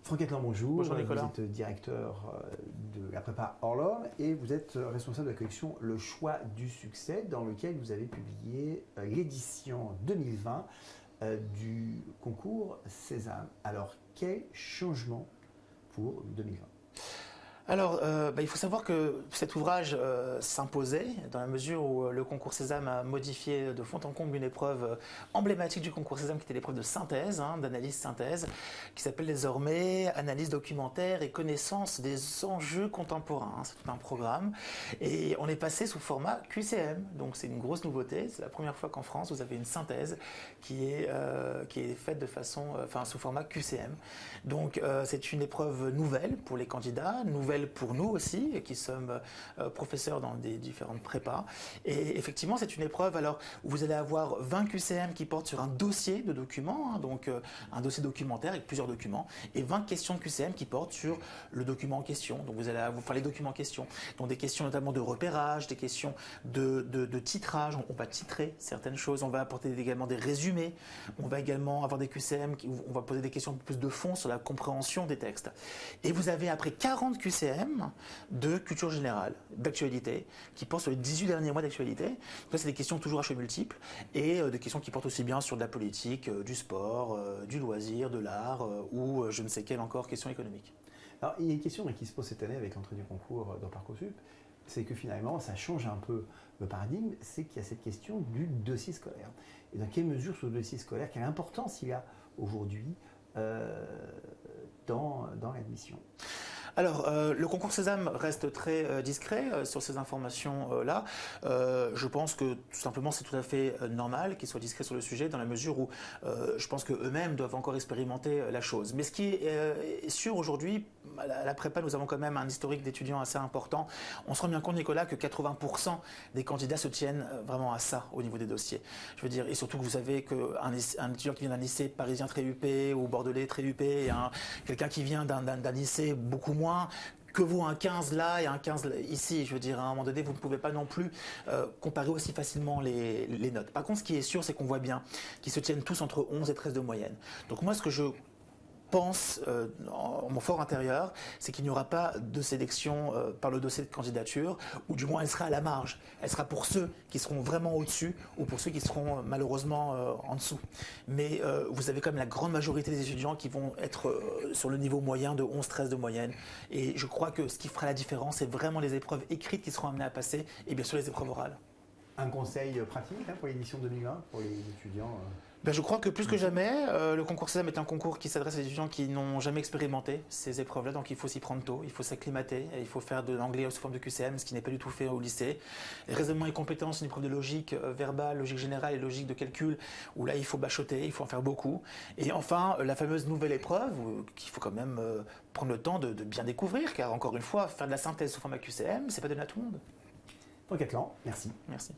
Franck Atlan, bonjour. Bonjour Nicolas. Vous êtes directeur de la prépa Orlov et vous êtes responsable de la collection Le Choix du Succès, dans lequel vous avez publié l'édition 2020 du concours Sésame. Alors, quel changement pour 2020 ? Alors, il faut savoir que cet ouvrage s'imposait dans la mesure où le concours Sésame a modifié de fond en comble une épreuve emblématique du concours Sésame qui était l'épreuve de synthèse, d'analyse synthèse, qui s'appelle désormais analyse documentaire et connaissance des enjeux contemporains. C'est tout un programme et on est passé sous format QCM, donc c'est une grosse nouveauté. C'est la première fois qu'en France vous avez une synthèse qui est faite de façon, sous format QCM. Donc c'est une épreuve nouvelle pour les candidats, nouvelle pour nous aussi, qui sommes professeurs dans des différentes prépas. Et effectivement, c'est une épreuve alors, où vous allez avoir 20 QCM qui portent sur un dossier de documents, donc un dossier documentaire avec plusieurs documents, et 20 questions de QCM qui portent sur le document en question. Donc vous allez avoir les documents en question. Donc des questions notamment de repérage, des questions de titrage. On va titrer certaines choses, on va apporter également des résumés, on va également avoir des QCM où on va poser des questions un peu plus de fond sur la compréhension des textes. Et vous avez après 40 QCM de culture générale, d'actualité, qui portent sur les 18 derniers mois d'actualité. Donc là, c'est des questions toujours à choix multiples et des questions qui portent aussi bien sur de la politique, du sport, du loisir, de l'art ou je ne sais quelle encore question économique. Alors, il y a une question qui se pose cette année avec l'entrée du concours dans Parcoursup, c'est que finalement, ça change un peu le paradigme, c'est qu'il y a cette question du dossier scolaire. Et dans quelle mesure ce dossier scolaire, quelle importance il a aujourd'hui dans l'admission ? Alors, le concours Sésame reste très discret sur ces informations-là. Je pense que tout simplement c'est tout à fait normal qu'ils soient discrets sur le sujet dans la mesure où je pense qu'eux-mêmes doivent encore expérimenter la chose. Mais ce qui est sûr aujourd'hui, à la prépa, nous avons quand même un historique d'étudiants assez important. On se rend bien compte, Nicolas, que 80% des candidats se tiennent vraiment à ça au niveau des dossiers. Je veux dire, et surtout que vous savez qu'un étudiant qui vient d'un lycée parisien très huppé ou bordelais très huppé, et quelqu'un qui vient d'un lycée beaucoup moins que vaut un 15 là et un 15 ici. Je veux dire, à un moment donné, vous ne pouvez pas non plus comparer aussi facilement les notes. Par contre, ce qui est sûr, c'est qu'on voit bien qu'ils se tiennent tous entre 11 et 13 de moyenne. Donc moi, ce que je pense en mon fort intérieur, c'est qu'il n'y aura pas de sélection par le dossier de candidature, ou du moins elle sera à la marge. Elle sera pour ceux qui seront vraiment au-dessus ou pour ceux qui seront malheureusement en dessous. Mais vous avez quand même la grande majorité des étudiants qui vont être sur le niveau moyen de 11-13 de moyenne. Et je crois que ce qui fera la différence, c'est vraiment les épreuves écrites qui seront amenées à passer et bien sûr les épreuves orales. Un conseil pratique pour l'édition 2020, pour les étudiants Je crois que plus que jamais, le concours Sésame est un concours qui s'adresse à des étudiants qui n'ont jamais expérimenté ces épreuves-là, donc il faut s'y prendre tôt, il faut s'acclimater, il faut faire de l'anglais sous forme de QCM, ce qui n'est pas du tout fait au lycée. Les raisonnements et compétences, une épreuve de logique verbale, logique générale et logique de calcul, où là il faut bachoter, il faut en faire beaucoup. Et enfin, la fameuse nouvelle épreuve, qu'il faut quand même prendre le temps de bien découvrir, car encore une fois, faire de la synthèse sous format QCM, c'est pas donné à tout le monde. Franck Atlan, merci. Merci.